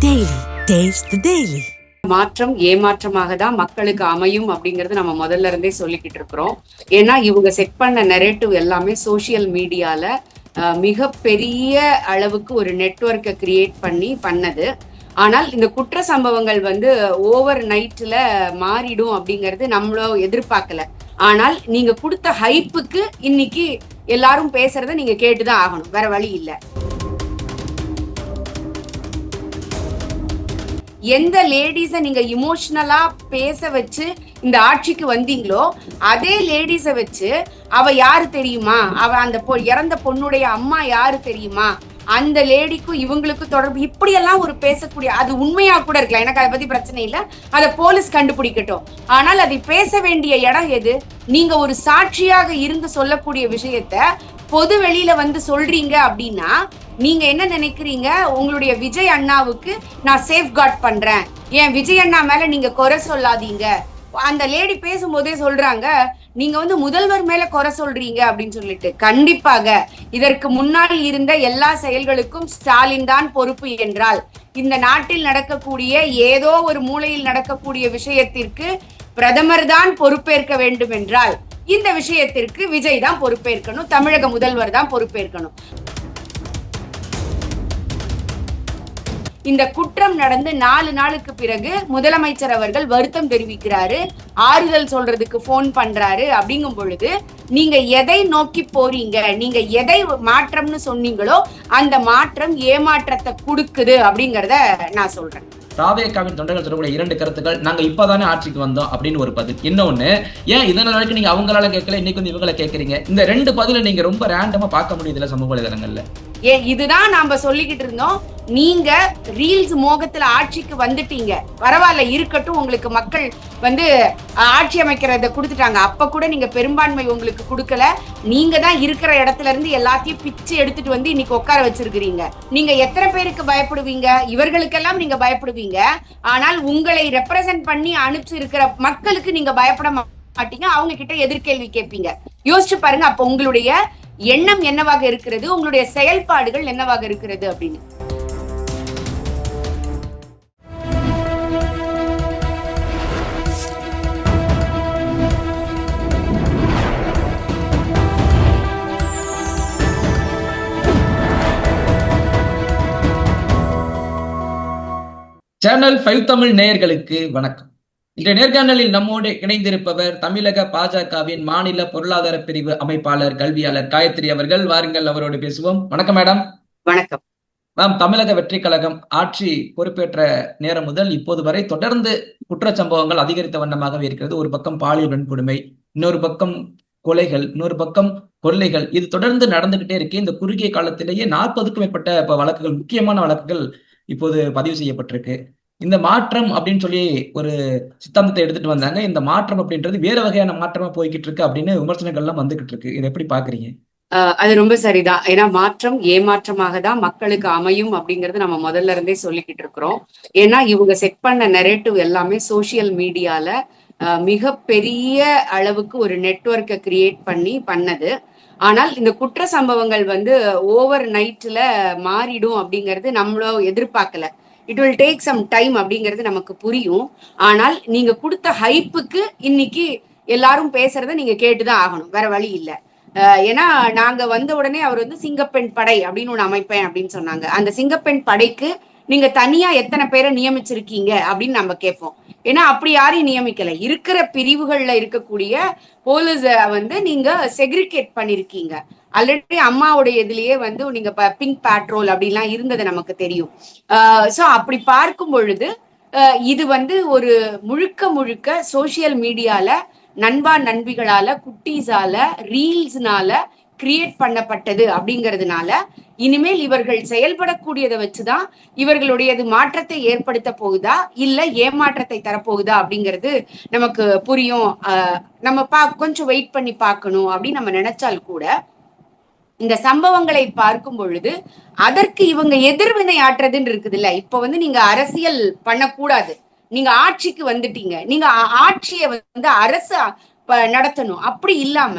Daily. Taste the Daily. மாற்றம் ஏமாற்றமாக தான் மக்களுக்கு அமையும் அப்படிங்கறது நம்ம முதல்ல இருந்தே சொல்லிக்கிட்டு இருக்கிறோம். ஏன்னா இவங்க செட் பண்ண நெரேட்டிவ் எல்லாமே சோசியல் மீடியால மிக பெரிய அளவுக்கு ஒரு நெட்வொர்க்கை கிரியேட் பண்ணது. ஆனால் இந்த குற்ற சம்பவங்கள் ஓவர் நைட்ல மாறிடும் அப்படிங்கிறது நம்மளோ எதிர்பார்க்கல. ஆனால் நீங்க கொடுத்த ஹைப்புக்கு இன்னைக்கு எல்லாரும் பேசுறத நீங்க கேட்டுதான் ஆகணும், வேற வழி இல்லை. எந்த லேடிஸை நீங்க இமோஷனலா பேச வச்சு இந்த ஆட்சிக்கு வந்தீங்களோ அதே லேடிஸை வச்சு அவ யாரு தெரியுமா, அவ அந்த இறந்த பொண்ணுடைய அம்மா யாரு தெரியுமா, அந்த லேடிக்கும் இவங்களுக்கும் தொடர்பு, இப்படியெல்லாம் ஒரு பேசக்கூடிய, அது உண்மையா கூட இருக்கலாம், எனக்கு அதை பத்தி பிரச்சனை இல்லை, அதை போலீஸ் கண்டுபிடிக்கட்டும். ஆனால் அதை பேச வேண்டிய இடம் எது? நீங்க ஒரு சாட்சியாக இருந்து சொல்லக்கூடிய விஷயத்த பொது வெளியில சொல்றீங்க அப்படின்னா நீங்க என்ன நினைக்கிறீங்க? உங்களுடைய விஜய் அண்ணாவுக்கு நான் சேஃப் கார்ட் பண்றேன், ஏன் விஜய் அண்ணா மேல நீங்க குறை சொல்லாதீங்க. அந்த லேடி பேசும்போதே சொல்றாங்க, நீங்க முதல்வர் மேல குறை சொல்றீங்க அப்படின்னு சொல்லிட்டு. கண்டிப்பாக இதற்கு முன்னால் இருந்த எல்லா செயல்களுக்கும் ஸ்டாலின் தான் பொறுப்பு என்றால், இந்த நாட்டில் நடக்கக்கூடிய ஏதோ ஒரு மூலையில் நடக்கக்கூடிய விஷயத்திற்கு பிரதமர் தான் பொறுப்பேற்க வேண்டும் என்றால், இந்த விஷயத்திற்கு விஜய் தான் பொறுப்பேற்கணும், தமிழக முதல்வர் தான் பொறுப்பேற்கணும். இந்த குற்றம் நடந்து 4 நாளுக்கு பிறகு முதலமைச்சர் அவர்கள் வருத்தம் தெரிவிக்கிறாரு, ஆறுதல் சொல்றதுக்கு போன் பண்றாரு. அப்படிங்கும் பொழுது நீங்க எதை நோக்கி போறீங்க? நீங்க எதை மாற்றம்னு சொன்னீங்களோ அந்த மாற்றம் ஏமாற்றத்தை கொடுக்குது அப்படிங்கறத நான் சொல்றேன். தாவேகாவின் தொண்டர்கள் சொல்லக்கூடிய 2 கருத்துக்கள், நாங்க இப்பதானே ஆட்சிக்கு வந்தோம் அப்படின்னு ஒரு பதில். இன்னொன்னு, ஏன் இதனால வரைக்கும் நீங்க அவங்களால கேட்கல, இன்னைக்கு இவங்களை கேட்கறீங்க? இந்த 2 பதில நீங்க ரொம்ப ரேண்டமா பார்க்க முடியுதுல சமூக வலைதளங்கள்ல. இதுதான் நாம சொல்லிக்கிட்டு இருந்தோம். நீங்க ரீல்ஸ் மோகத்துல ஆட்சிக்கு வந்துட்டீங்க, பரவாயில்ல இருக்கட்டும், உங்களுக்கு மக்கள் ஆட்சி அமைக்கிறத கொடுத்துட்டாங்க. அப்ப கூட நீங்க பெரும்பான்மை உங்களுக்கு கொடுக்கல, நீங்க தான் இருக்கிற இடத்துல இருந்து எல்லாத்தையும் பிச்சு எடுத்துட்டு இன்னைக்கு உட்கார வச்சிருக்கிறீங்க. நீங்க எத்தனை பேருக்கு பயப்படுவீங்க? இவர்களுக்கெல்லாம் நீங்க பயப்படுவீங்க. ஆனால் உங்களை ரெப்ரசன்ட் பண்ணி அனுப்பிச்சு இருக்கிற மக்களுக்கு நீங்க பயப்பட மாட்டீங்க, அவங்க கிட்ட எதிர்கேள்வி கேட்பீங்க. யோசிச்சு பாருங்க, அப்ப உங்களுடைய எண்ணம் என்னவாக இருக்கிறது, உங்களுடைய செயல்பாடுகள் என்னவாக இருக்கிறது அப்படின்னு. சேனல் 5 தமிழ் நேயர்களுக்கு வணக்கம். இன்றைய நேர்காணலில் நம்மோடு இணைந்திருப்பவர் தமிழக பாஜகவின் மாநில பொருளாதார பிரிவு அமைப்பாளர் கல்வியாளர் காயத்ரி அவர்கள். வாருங்கள், அவரோடு பேசுவோம். வணக்கம் மேடம். வணக்கம் மேம். தமிழக வெற்றி கழகம் ஆட்சி பொறுப்பேற்ற நேரம் முதல் இப்போது வரை தொடர்ந்து குற்றச்சம்பவங்கள் அதிகரித்த வண்ணமாகவே இருக்கிறது. ஒரு பக்கம் பாலியல் வன்கொடுமை, இன்னொரு பக்கம் கொலைகள், இன்னொரு பக்கம் கொள்ளைகள், இது தொடர்ந்து நடந்துகிட்டே இருக்கு. இந்த குறுகிய காலத்திலேயே 40க்கும் மேற்பட்ட வழக்குகள், முக்கியமான வழக்குகள் இப்போது பதிவு செய்யப்பட்டிருக்கு. இந்த மாற்றம் அப்படின்னு சொல்லி ஒரு சித்தாந்தத்தை எடுத்துட்டு வந்தாங்க. இந்த மாற்றம் அப்படின்றது வேற வகையான மாற்றமா போய்கிட்டு இருக்கு அப்படின்னு விமர்சனங்கள்லாம் வந்துகிட்டு இருக்கு. இதை எப்படி பாக்குறீங்க? அது ரொம்ப சரிதான். ஏன்னா மாற்றம் ஏமாற்றமாக தான் மக்களுக்கு அமையும் அப்படிங்கறது நம்ம முதல்ல இருந்தே சொல்லிக்கிட்டு இருக்கிறோம். ஏன்னா இவங்க செட் பண்ண நெரேட்டிவ் எல்லாமே சோசியல் மீடியால மிக பெரிய அளவுக்கு ஒரு நெட்வொர்க்கை கிரியேட் பண்ணது. ஆனால் இந்த குற்ற சம்பவங்கள் ஓவர் நைட்ல மாறிடும் அப்படிங்கிறது நம்மளோ எதிர்பார்க்கல. It will take some time அப்படிங்கிறது நமக்கு புரியும். ஆனால் நீங்க கொடுத்த ஹைப்புக்கு இன்னைக்கு எல்லாரும் பேசுறத நீங்க கேட்டுதான் ஆகணும், வேற வழி இல்லை. ஏன்னா நாங்க வந்த உடனே அவர் சிங்கப்பெண் படை அப்படின்னு ஒண்ணு அமைப்பேன் அப்படின்னு சொன்னாங்க. அந்த சிங்கப்பெண் படைக்கு நீங்க தனியா எத்தனை பேரை நியமிச்சிருக்கீங்க அப்படின்னு நம்ம கேட்போம். ஏன்னா அப்படி யாரையும் நியமிக்கல. இருக்கிற பிரிவுகள்ல இருக்கக்கூடிய போலீஸ நீங்க செக்ரிகேட் பண்ணிருக்கீங்க. ஆல்ரெடி அம்மாவுடைய இதுலயே நீங்க பிங்க் பேட்ரோல் அப்படிலாம் இருந்தது நமக்கு தெரியும். சோ அப்படி பார்க்கும் பொழுது இது ஒரு முழுக்க சோசியல் மீடியால நண்பா நண்பிகளால, குட்டீஸால, ரீல்ஸ்னால கிரியேட் பண்ணப்பட்டது அப்படிங்கிறதுனால இனிமேல் இவர்கள் செயல்படக்கூடியதை வச்சுதான் இவர்களுடையது மாற்றத்தை ஏற்படுத்த போகுதா இல்ல ஏமாற்றத்தை தரப்போகுதா அப்படிங்கிறது நமக்கு புரியும். நம்ம கொஞ்சம் வெயிட் பண்ணி பார்க்கணும் அப்படின்னு நம்ம நினைச்சால் கூட, இந்த சம்பவங்களை பார்க்கும் பொழுது அதற்கு இவங்க எதிர்வினை ஆற்றுறதுன்னு இருக்குது இல்ல. இப்ப நீங்க அரசியல் பண்ணக்கூடாது, நீங்க ஆட்சிக்கு வந்துட்டீங்க, நீங்க ஆட்சியை அரசு நடத்தணும். அப்படி இல்லாம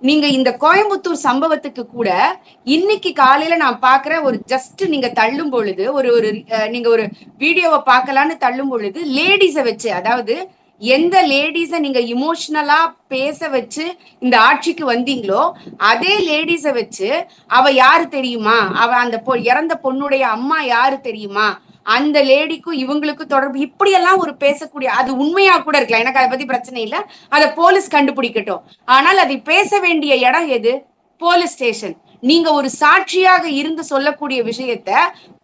நீங்க இந்த கோயம்புத்தூர் சம்பவத்துக்கு கூட இன்னைக்கு காலையில நான் பாக்குற ஒரு ஜஸ்ட் நீங்க தள்ளும் பொழுது ஒரு ஒரு நீங்க ஒரு வீடியோவை பார்க்கலான்னு தள்ளும் பொழுது லேடிஸ வச்சு, அதாவது எந்த லேடிஸ நீங்க இமோஷனலா பேச வச்சு இந்த ஆட்சிக்கு வந்தீங்களோ அதே லேடிஸ வச்சு அவ யாரு தெரியுமா, அவ அந்த இறந்த பொண்ணுடைய அம்மா யாரு தெரியுமா, அந்த லேடிக்கும் இவங்களுக்கும் தொடர்பு, இப்படி எல்லாம் ஒரு பேசக்கூடிய, அது உண்மையா கூட இருக்கலாம், எனக்கு அதை பத்தி பிரச்சனை இல்லை, அதை போலீஸ் கண்டுபிடிக்கட்டும். ஆனால் அதை பேச வேண்டிய இடம் எது? Police station. நீங்க ஒரு சாட்சியாக இருந்து சொல்லக்கூடிய விஷயத்த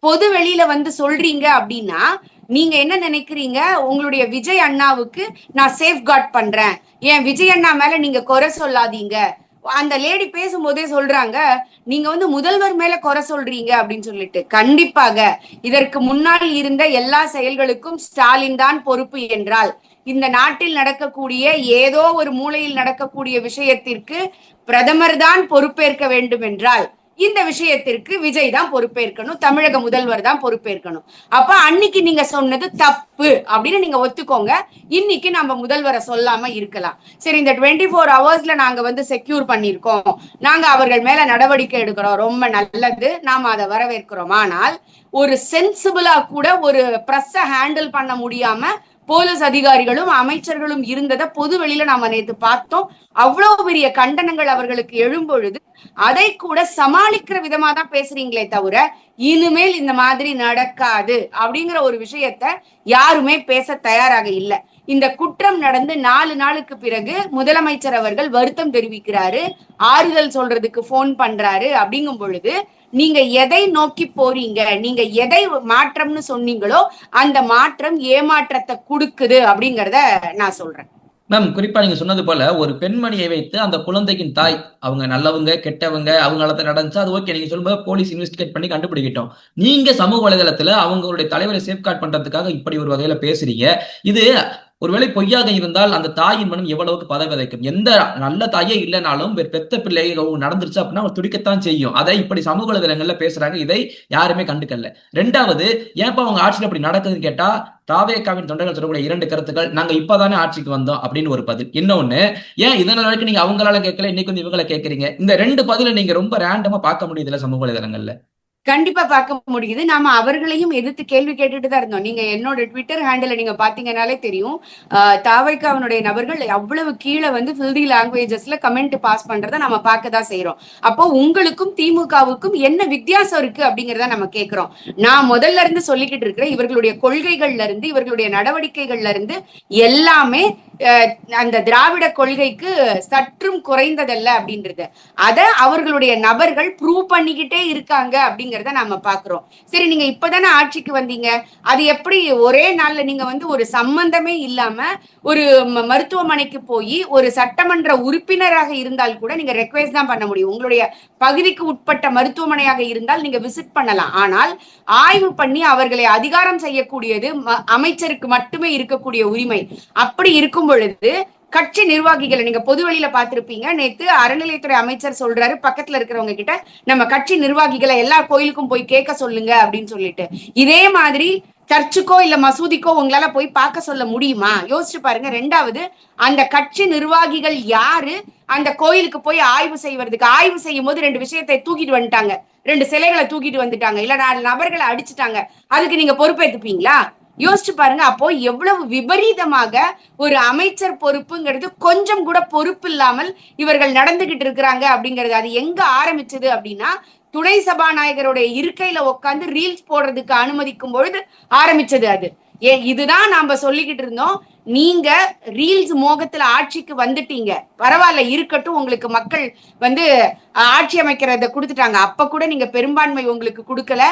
பொது வெளியில வந்து சொல்றீங்க அப்படின்னா நீங்க என்ன நினைக்கிறீங்க? உங்களுடைய விஜய் அண்ணாவுக்கு நான் சேஃப்கார்ட் பண்றேன், ஏன் விஜய் அண்ணா மேல நீங்க குறை சொல்லாதீங்க. அந்த லேடி பேசும்போதே சொல்றாங்க, நீங்க வந்து முதல்வர் மேல குறை சொல்றீங்க அப்படின்னு சொல்லிட்டு. கண்டிப்பாக இதற்கு முன்னால் இருந்த எல்லா செயல்களுக்கும் ஸ்டாலின் தான் பொறுப்பு என்றால், இந்த நாட்டில் நடக்கக்கூடிய ஏதோ ஒரு மூலையில் நடக்கக்கூடிய விஷயத்திற்கு பிரதமர் தான் பொறுப்பேற்க வேண்டும் என்றால் இந்த விஷயத்திற்கு விஜய் தான் பொறுப்பேற்கணும், தமிழக முதல்வர் தான் பொறுப்பேற்கணும். அப்ப அன்னைக்கு நீங்க சொன்னது தப்பு அப்படின்னு நீங்க ஒத்துக்கோங்க. இன்னைக்கு நம்ம முதல்வரை சொல்லாம இருக்கலாம். சரி, இந்த 24 ஹவர்ஸ்ல நாங்க வந்து செக்யூர் பண்ணிருக்கோம், நாங்க அவர்கள் மேல நடவடிக்கை எடுக்கிறோம், ரொம்ப நல்லது, நாம அதை வரவேற்கிறோம். ஆனால் ஒரு சென்சிபிளா கூட ஒரு பிரஸ்ஸ ஹேண்டில் பண்ண முடியாம போலீஸ் அதிகாரிகளும் அமைச்சர்களும் இருந்ததை பொது வெளியில நாம நேற்று பார்த்தோம். அவ்வளவு பெரிய கண்டனங்கள் அவர்களுக்கு எழும்பொழுது அதை கூட சமாளிக்கிற விதமா தான் பேசுறீங்களே தவிர இனிமேல் இந்த மாதிரி நடக்காது அப்படிங்கிற ஒரு விஷயத்த யாருமே பேச தயாராக இல்லை. இந்த குற்றம் நடந்து 4 நாளுக்கு பிறகு முதலமைச்சர் அவர்கள் வருத்தம் தெரிவிக்கிறாரு, ஆறுதல் சொல்றதுக்கு போன் பண்றாரு. அப்படிங்கும் பொழுது நீங்க எதை நோக்கி போறீங்க? நீங்க எதை மாற்றம்னு சொன்னீங்களோ அந்த மாற்றம் ஏமாற்றத்தை கொடுக்குது அப்படிங்கறத நான் சொல்றேன். மேம், குறிப்பா நீங்க சொன்னது போல ஒரு பெண்மணியை வைத்து அந்த குழந்தையின் தாய், அவங்க நல்லவங்க கெட்டவங்க அவங்களால நடந்துச்சு, அது ஓகே, நீங்க சொல்லும்போது போலீஸ் இன்வெஸ்டிகேட் பண்ணி கண்டுபிடிக்கிட்டோம். நீங்க சமூக வலைதளத்துல அவங்களுடைய தலைவரை சேஃப்கார்ட் பண்றதுக்காக இப்படி ஒரு வகையில பேசுறீங்க. இது ஒருவேளை பொய்யாக இருந்தால் அந்த தாயின் மனம் எவ்வளவுக்கு பதவிதைக்கும். எந்த நல்ல தாயே இல்லைனாலும் பெத்த பிள்ளை நடந்துருச்சு அப்படின்னா அவர் துடிக்கத்தான் செய்யும். அதை இப்படி சமூக வலைதளங்கள்ல பேசுறாங்க, இதை யாருமே கண்டுக்கல. ரெண்டாவது, ஏன்ப்பா அவங்க ஆட்சியில் அப்படி நடக்குதுன்னு கேட்டா, தாவேகாவின் தொண்டர்கள் சொல்லக்கூடிய 2 கருத்துக்கள், நாங்க இப்பதானே ஆட்சிக்கு வந்தோம் அப்படின்னு ஒரு பதில். இன்னொன்னு, ஏன் இதனால வரைக்கும் நீங்க அவங்களால கேட்கல, இன்னைக்கு வந்து இவங்களை கேட்கறீங்க. இந்த 2 பதில நீங்க ரொம்ப ரேண்டமா பார்க்க முடியுதுல சமூக வலைதளங்கள்ல. கண்டிப்பா பார்க்க முடியுது. நாம அவர்களையும் எதிர்த்து கேள்வி கேட்டுட்டு தான் இருந்தோம். நீங்க என்னோட ட்விட்டர் ஹேண்டில் நீங்க பாத்தீங்கன்னாலே தெரியும், தாவைக்காவனுடைய நபர்கள் அவ்வளவு கீழே வந்து ஃபில்தி லாங்குவேஜஸ்ல கமெண்ட் பாஸ் பண்றத நம்ம பார்க்கதான் செய்யறோம். அப்போ உங்களுக்கும் திமுகவுக்கும் என்ன வித்தியாசம் இருக்கு அப்படிங்கறத நம்ம கேட்கிறோம். நான் முதல்ல இருந்து சொல்லிக்கிட்டு இருக்கிறேன், இவர்களுடைய கொள்கைகள்ல இருந்து இவர்களுடைய நடவடிக்கைகள்ல இருந்து எல்லாமே அந்த திராவிட கொள்கைக்கு சற்றும் குறைந்ததல்ல அப்படின்றது. அத அவர்களுடைய நபர்கள் ப்ரூவ் பண்ணிக்கிட்டே இருக்காங்க அப்படிங்கறத நாம பாக்குறோம். சரி, நீங்க இப்பதானே ஆட்சிக்கு வந்தீங்க, அது எப்படி ஒரே நாள்ல நீங்க வந்து ஒரு சம்பந்தமே இல்லாம ஒரு மருத்துவமனைக்கு போய் ஒரு சட்டமன்ற உறுப்பினராக இருந்தால் கூட நீங்க ரெக்வெஸ்ட் தான் பண்ண முடியும். உங்களுடைய பகுதிக்கு உட்பட்ட மருத்துவமனையாக இருந்தால் நீங்க விசிட் பண்ணலாம். ஆனால் ஆய்வு பண்ணி அவர்களை அதிகாரம் செய்யக்கூடியது அமைச்சருக்கு மட்டுமே இருக்கக்கூடிய உரிமை. அப்படி இருக்கும் பொழுது கட்சி நிர்வாகிகளை நீங்க பொது வழியில பார்த்திருப்பீங்க. நேத்து அறநிலையத்துறை அமைச்சர் சொல்றாரு, பக்கத்துல இருக்கிறவங்க கிட்ட நம்ம கட்சி நிர்வாகிகளை எல்லா கோயிலுக்கும் போய் கேட்க சொல்லுங்க அப்படின்னு சொல்லிட்டு. இதே மாதிரி சர்ச்சுக்கோ இல்ல மசூதிக்கோ உங்களால போய் பார்க்க சொல்ல முடியுமா? யோசிச்சு பாருங்க. ரெண்டாவது, அந்த கட்சி நிர்வாகிகள் யாரு அந்த கோயிலுக்கு போய் ஆய்வு செய்வதற்கு? ஆய்வு செய்யும் போது 2 விஷயத்தை தூக்கிட்டு வந்துட்டாங்க, 2 சிலைகளை தூக்கிட்டு வந்துட்டாங்க, இல்ல 4 நபர்களை அடிச்சுட்டாங்க, அதுக்கு நீங்க பொறுப்பேற்றுப்பீங்களா? யோசிச்சு பாருங்க. அப்போ எவ்வளவு விபரீதமாக ஒரு அமைச்சர் பொறுப்புங்கிறது கொஞ்சம் கூட பொறுப்பு இல்லாமல் இவர்கள் நடந்துகிட்டு இருக்கிறாங்க அப்படிங்கிறது. அது எங்க ஆரம்பிச்சது அப்படின்னா, துணை சபாநாயகருடைய இருக்கையில உட்காந்து ரீல்ஸ் போடுறதுக்கு அனுமதிக்கும் பொழுது ஆரம்பிச்சது அது. இதுதான் நாம சொல்லிக்கிட்டு இருந்தோம். நீங்க ரீல்ஸ் மோகத்துல ஆட்சிக்கு வந்துட்டீங்க, பரவாயில்ல இருக்கட்டும், உங்களுக்கு மக்கள் வந்து ஆட்சி அமைக்கிறத கொடுத்துட்டாங்க. அப்ப கூட நீங்க பெரும்பான்மை உங்களுக்கு கொடுக்கல,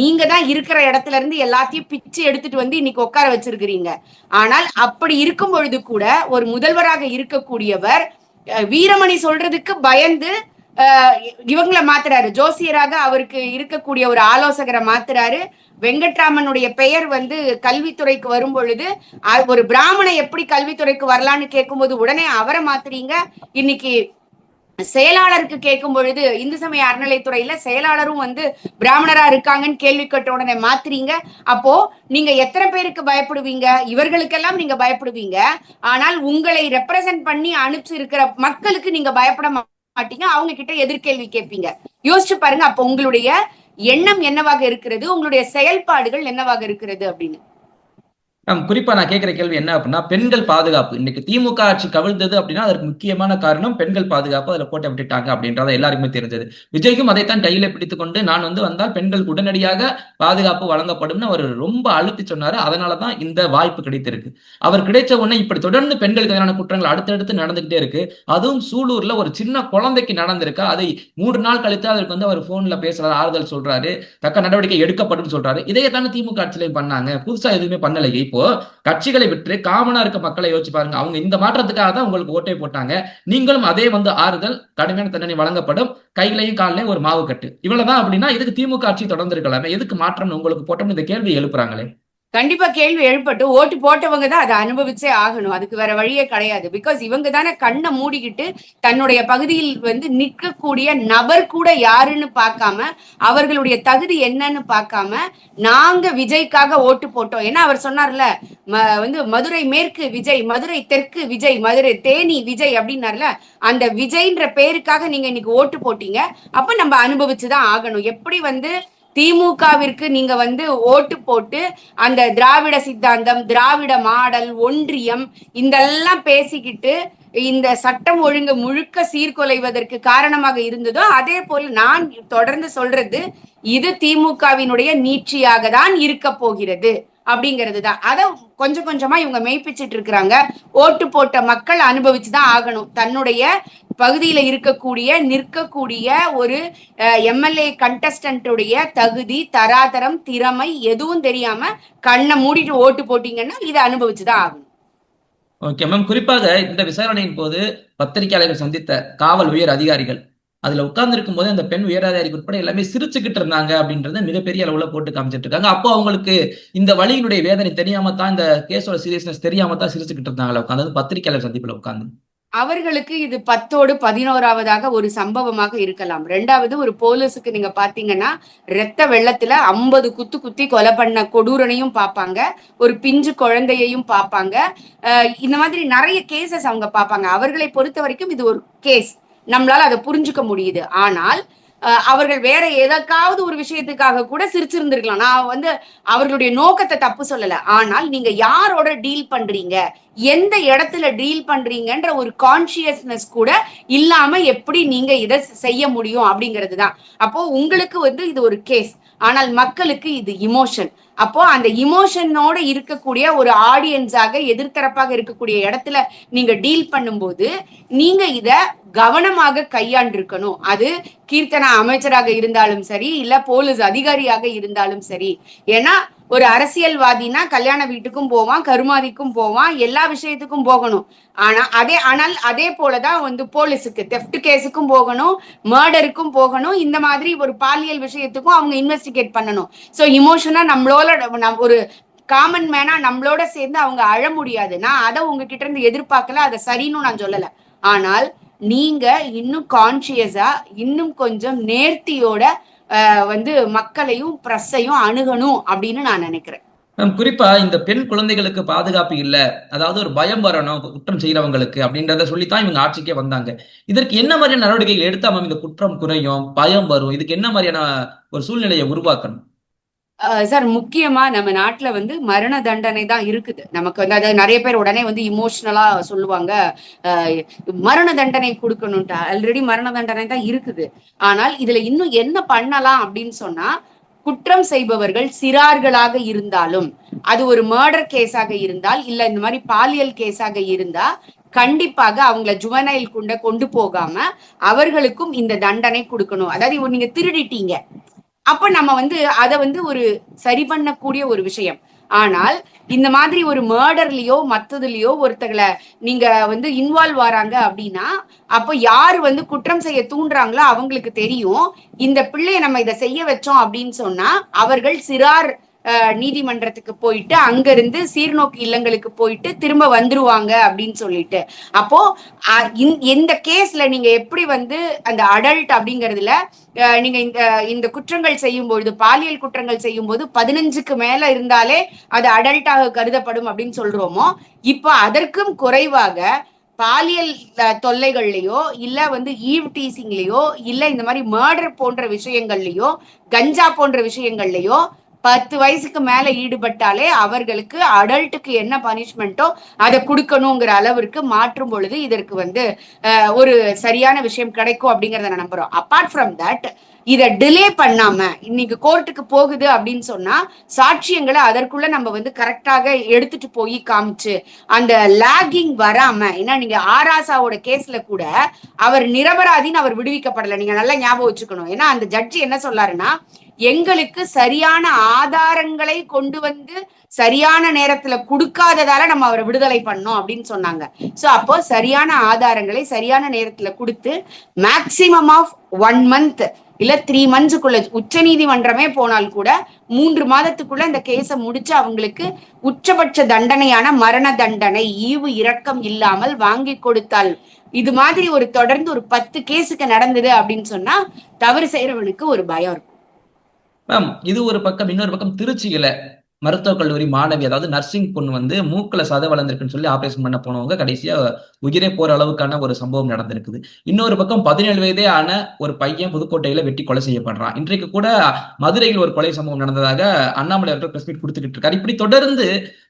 நீங்க தான் இருக்கிற இடத்துல இருந்து எல்லாத்தையும் பிச்சு எடுத்துட்டு வந்து இன்னைக்கு உட்கார வச்சிருக்கிறீங்க. ஆனால் அப்படி இருக்கும் பொழுது கூட ஒரு முதல்வராக இருக்கக்கூடியவர் வீரமணி சொல்றதுக்கு பயந்து இவங்களை மாத்துறாரு, ஜோசியராக அவருக்கு இருக்கக்கூடிய ஒரு ஆலோசகரை மாத்துறாரு. வெங்கட்ராமனுடைய பெயர் வந்து கல்வித்துறைக்கு வரும் பொழுது ஒரு பிராமணை எப்படி கல்வித்துறைக்கு வரலான்னு கேட்கும்போது உடனே அவரை மாத்துறீங்க. இன்னைக்கு செயலாளருக்கு கேட்கும் பொழுது இந்து சமய அறநிலைத்துறையில செயலாளரும் வந்து பிராமணரா இருக்காங்கன்னு கேள்வி கேட்ட உடனே மாத்துறீங்க. அப்போ நீங்க எத்தனை பேருக்கு பயப்படுவீங்க? இவர்களுக்கெல்லாம் நீங்க பயப்படுவீங்க. ஆனால் உங்களை ரெப்ரசன்ட் பண்ணி அனுப்பிச்சு இருக்கிற மக்களுக்கு நீங்க பயப்பட மாட்டீங்க. அவங்க கிட்ட எதிர்கேள்வி கேட்பீங்க. யோசிச்சு பாருங்க, அப்போ உங்களுடைய எண்ணம் என்னவாக இருக்கிறது, உங்களுடைய செயல்பாடுகள் என்னவாக இருக்கிறது அப்படின்னு. குறிப்பா நான் கேட்கிற கேள்வி என்ன அப்படின்னா, பெண்கள் பாதுகாப்பு. இன்னைக்கு திமுக ஆட்சி கவிழ்ந்தது அப்படின்னா அதற்கு முக்கியமான காரணம் பெண்கள் பாதுகாப்பு. அதுல கோட்டை விட்டுட்டாங்க அப்படின்றத எல்லாருக்குமே தெரிஞ்சது. விஜய்க்கும் அதைத்தான் கையில பிடித்துக் கொண்டு நான் வந்தால் பெண்களுக்கு உடனடியாக பாதுகாப்பு வழங்கப்படும்னு அவர் ரொம்ப அழுத்தி சொன்னாரு. அதனாலதான் இந்த வாய்ப்பு கிடைத்திருக்கு. அவர் கிடைச்ச உடனே இப்படி தொடர்ந்து பெண்களுக்கு எதிரான குற்றங்கள் அடுத்தடுத்து நடந்துகிட்டே இருக்கு. அதுவும் சூலூர்ல ஒரு சின்ன குழந்தைக்கு நடந்திருக்கா. அதை 3 நாள் கழித்து அதற்கு அவர் போன்ல பேசுறாரு, ஆறுதல் சொல்றாரு, தக்க நடவடிக்கை எடுக்கப்படும் சொல்றாரு. இதையத்தானே திமுக ஆட்சியிலையும் பண்ணாங்க. புதுசா எதுவுமே பண்ணலையே. இப்போ கட்சிகளை விட்டு காமனா இருக்க மக்களை யோசிச்சு பாருங்க. அவங்க இந்த மாற்றத்துக்காக தான் உங்களுக்கு ஓட்டை போட்டாங்க. நீங்களும் அதே ஆறுதல், கடுமையான தண்டனை வழங்கப்படும், கையிலையும் காலையும் ஒரு மாவு கட்டு, இவ்வளவுதான் அப்படின்னா இதுக்கு திமுக ஆட்சி தொடர்ந்து இருக்கலாமே, எதுக்கு மாற்றம் உங்களுக்கு போட்டோம்னு இந்த கேள்வி எழுப்புறாங்களே. கண்டிப்பா கேள்வி எழுப்பட்டு ஓட்டு போட்டவங்க தான் அதை அனுபவிச்சே ஆகணும். அதுக்கு வேற வழியே கிடையாது. பிகாஸ் இவங்க தானே கண்ணை மூடிக்கிட்டு தன்னுடைய பகுதியில் நிற்கக்கூடிய நபர் கூட யாருன்னு பார்க்காம, அவர்களுடைய தகுதி என்னன்னு பார்க்காம நாங்க விஜய்க்காக ஓட்டு போட்டோம். ஏன்னா அவர் சொன்னார்ல, மதுரை மேற்கு விஜய், மதுரை தெற்கு விஜய், மதுரை தேனி விஜய் அப்படின்னார்ல, அந்த விஜய்ன்ற பேருக்காக நீங்க இன்னைக்கு ஓட்டு போட்டீங்க. அப்ப நம்ம அனுபவிச்சுதான் ஆகணும். எப்படி திமுகவிற்கு நீங்க ஓட்டு போட்டு அந்த திராவிட சித்தாந்தம், திராவிட மாடல், ஒன்றியம் இதெல்லாம் பேசிக்கிட்டு இந்த சட்டம் ஒழுங்கு முழுக்க சீர்குலைவதற்கு காரணமாக இருந்ததோ, அதே போல நான் தொடர்ந்து சொல்றது, இது திமுகவினுடைய நீட்சியாக தான் இருக்க போகிறது அப்படிங்கிறது தான். அதை கொஞ்சம் கொஞ்சமா இவங்க மெய்ப்பிச்சுட்டு இருக்கிறாங்க. ஓட்டு போட்ட மக்கள் அனுபவிச்சுதான் ஆகணும். தன்னுடைய பகுதியில நிற்கக்கூடிய ஒரு எம்எல்ஏ கண்டஸ்டன்டுடைய தகுதி, தராதரம், திறமை எதுவும் தெரியாம கண்ணை மூடிட்டு ஓட்டு போட்டீங்கன்னா இதை அனுபவிச்சுதான் ஆகணும். Okay ma'am. குறிப்பாக இந்த விசாரணையின் போது பத்திரிகையாளர்கள் சந்தித்த காவல் உயர் அதிகாரிகள் அதுல உட்கார்ந்து இருக்கும் போது அந்த பெண் உயரதிகாரி உட்பட எல்லாமே சிரிச்சுக்கிட்டு இருந்தாங்க அப்படின்றத மிகப்பெரிய அளவுல போட்டு காமிச்சிட்டு இருக்காங்க. அப்போ அவங்களுக்கு இந்த வழியினுடைய வேதனை தெரியாம தான், இந்த கேஸோட சீரியஸ்னஸ் தெரியாம தான் சிரிச்சுக்கிட்டு இருந்தாங்களா உட்காந்து பத்திரிகையாளர் சந்திப்புல உட்காந்து? அவர்களுக்கு இது 10ஓடு 11வதாக ஒரு சம்பவமாக இருக்கலாம். 2வது, ஒரு போலீஸுக்கு நீங்க பாத்தீங்கன்னா ரத்த வெள்ளத்துல 50 குத்தி கொலை பண்ண கொடூரனையும் பார்ப்பாங்க, ஒரு பிஞ்சு குழந்தையையும் பார்ப்பாங்க. இந்த மாதிரி நிறைய கேசஸ் அவங்க பார்ப்பாங்க. அவர்களை பொறுத்த வரைக்கும் இது ஒரு கேஸ், நம்மளால அதை புரிஞ்சுக்க முடியுது. ஆனால் அவர்கள் வேற எதற்காவது ஒரு விஷயத்துக்காக கூட சிரிச்சிருந்திருக்கலாம். நான் அவர்களுடைய நோக்கத்தை தப்பு சொல்லல. ஆனால் நீங்க யாரோட டீல் பண்றீங்க, எந்த இடத்துல டீல் பண்றீங்கன்ற ஒரு கான்சியஸ்னஸ் கூட இல்லாம எப்படி நீங்க இதை செய்ய முடியும் அப்படிங்கிறது தான். அப்போ உங்களுக்கு இது ஒரு கேஸ், ஆனால் மக்களுக்கு இது இமோஷன். அப்போ அந்த இமோஷனோட இருக்கக்கூடிய ஒரு ஆடியன்ஸாக, எதிர்த்தரப்பாக இருக்கக்கூடிய இடத்துல நீங்க டீல் பண்ணும்போது நீங்க இத கவனமாக கையாண்டிருக்கணும். அது கீர்த்தனா அமைச்சராக இருந்தாலும் சரி, இல்ல போலீஸ் அதிகாரியாக இருந்தாலும் சரி. ஏன்னா ஒரு அரசியல்வாதினா கல்யாண வீட்டுக்கும் போவான், கருமாதிக்கும் போவான், எல்லா விஷயத்துக்கும் போகணும். ஆனால் அதே போலதான் போலீஸுக்கு தெஃப்ட் கேஸுக்கும் போகணும், மர்டருக்கும் போகணும், இந்த மாதிரி ஒரு பாலியல் விஷயத்துக்கும் அவங்க இன்வெஸ்டிகேட் பண்ணணும். சோ இமோஷனா நம்மளோட ஒரு காமன் மேனா நம்மளோட சேர்ந்து அவங்க அழ முடியாது. நான் அதை உங்ககிட்ட இருந்து எதிர்பார்க்கல, அதை சரின்னு நான் சொல்லல. ஆனால் நீங்க இன்னும் கான்சியஸா, இன்னும் கொஞ்சம் நேர்த்தியோட மக்களையும் பிரஸ்ஸையும் அணுகணும் அப்படின்னு நான் நினைக்கிறேன். குறிப்பா இந்த பெண் குழந்தைகளுக்கு பாதுகாப்பு இல்ல, அதாவது ஒரு பயம் வரணும் குற்றம் செய்யறவங்களுக்கு அப்படின்றத சொல்லித்தான் இவங்க ஆட்சிக்கே வந்தாங்க. இதற்கு என்ன மாதிரியான நடவடிக்கைகள் எடுத்தா இந்த குற்றம் குறையும், பயம் வரும்? இதுக்கு என்ன மாதிரியான ஒரு சூழ்நிலையை உருவாக்கணும்? சார், முக்கியமா நம்ம நாட்டுல மரண தண்டனை தான் இருக்குது. நமக்கு அதாவது நிறைய பேர் உடனே இமோஷனலா சொல்லுவாங்க, மரண தண்டனை கொடுக்கணும்ட்டு. ஆல்ரெடி மரண தண்டனை தான் இருக்குது. ஆனால் இதுல இன்னும் என்ன பண்ணலாம் அப்படின்னு சொன்னா, குற்றம் செய்பவர்கள் சிறார்களாக இருந்தாலும், அது ஒரு மர்டர் கேஸாக இருந்தால், இல்ல இந்த மாதிரி பாலியல் கேஸாக இருந்தா கண்டிப்பாக அவங்கள ஜுவனைல் கொண்டு போகாம அவர்களுக்கும் இந்த தண்டனை கொடுக்கணும். அதாவது நீங்க திருடிட்டீங்க, அப்ப நம்ம அதை ஒரு சரி பண்ணக்கூடிய ஒரு விஷயம். ஆனால் இந்த மாதிரி ஒரு மர்டர்லயோ மத்ததுலயோ ஒருத்தங்களை நீங்க இன்வால்வ் ஆறாங்க அப்படின்னா, அப்ப யாரு குற்றம் செய்ய தூண்டுறாங்களோ அவங்களுக்கு தெரியும், இந்த பிள்ளைய நம்ம இதை செய்ய வச்சோம் அப்படின்னு சொன்னா அவர்கள் சிறார் நீதிமன்றத்துக்கு போயிட்டு அங்கிருந்து சீர்நோக்கு இல்லங்களுக்கு போயிட்டு திரும்ப வந்துருவாங்க அப்படின்னு சொல்லிட்டு. அப்போ இந்த கேஸ்ல நீங்க எப்படி வந்து அந்த அடல்ட் அப்படிங்கறதுல நீங்க இந்த குற்றங்கள் செய்யும் பொழுது, பாலியல் குற்றங்கள் செய்யும் போது 15க்கு மேல இருந்தாலே அது அடல்ட்டாக கருதப்படும் அப்படின்னு சொல்றோமோ, இப்ப அதற்கும் குறைவாக பாலியல் தொல்லைகள்லயோ இல்ல வந்து ஈவ் டீசிங்லயோ இல்ல இந்த மாதிரி மர்டர் போன்ற விஷயங்கள்லயோ கஞ்சா போன்ற விஷயங்கள்லயோ 10 வயசுக்கு மேல ஈடுபட்டாலே அவர்களுக்கு அடல்ட்டுக்கு என்ன பனிஷ்மெண்ட்டோ அதை கொடுக்கணுங்கிற அளவிற்கு மாற்றும் பொழுது இதற்கு வந்து ஒரு சரியான விஷயம் கிடைக்கும் அப்படிங்கறத நான் நம்புறோம். அப்பார்ட் ஃப்ரம் தட், இதை டிலே பண்ணாம இன்னைக்கு கோர்ட்டுக்கு போகுது அப்படின்னு சொன்னா சாட்சியங்களை அதற்குள்ள நம்ம வந்து கரெக்டாக எடுத்துட்டு போய் காமிச்சு அந்த லாகிங் வராம, ஏன்னா நீங்க ஆராசாவோட கேஸ்ல கூட அவர் நிரபராதின்னு அவர் விடுவிக்கப்படலை. நீங்க நல்லா ஞாபகம் வச்சுக்கணும். ஏன்னா அந்த ஜட்ஜி என்ன சொல்லாருன்னா, எங்களுக்கு சரியான ஆதாரங்களை கொண்டு வந்து சரியான நேரத்துல கொடுக்காததால நம்ம அவரை விடுதலை பண்ணோம் அப்படின்னு சொன்னாங்க. சோ அப்போ சரியான ஆதாரங்களை சரியான நேரத்துல கொடுத்து மேக்சிமம் ஆஃப் 1 month இல்ல 3 monthsக்குள்ள, உச்ச நீதிமன்றமே போனால் கூட 3 மாதத்துக்குள்ள இந்த கேஸை முடிச்சு அவங்களுக்கு உச்சபட்ச தண்டனையான மரண தண்டனை ஈவு இரக்கம் இல்லாமல் வாங்கி கொடுத்தால், இது மாதிரி ஒரு தொடர்ந்து ஒரு 10 கேஸுக்கு நடந்தது அப்படின்னு சொன்னா தவறு செய்யறவனுக்கு ஒரு பயம் இருக்கும். மேம், இது ஒரு பக்கம். இன்னொரு பக்கம் திருச்சியில மருத்துவக் கல்லூரி மாணவி, அதாவது நர்சிங் பொண்ணு வந்து மூக்குல சதை வளர்ந்துருக்குன்னு சொல்லி ஆபரேஷன் பண்ண போனவங்க கடைசியா உயிரே போற அளவுக்கான ஒரு சம்பவம் நடந்திருக்குது. இன்னொரு பக்கம் 17 வயதே ஆன ஒரு பையன் புதுக்கோட்டையில வெட்டி கொலை செய்யப்படுறான். இன்றைக்கு கூட மதுரையில் ஒரு கொலை சம்பவம் நடந்ததாக அண்ணாமலை அவர்கள் பிரஸ் மீட் கொடுத்துக்கிட்டு இருக்காரு. இப்படி தொடர்ந்து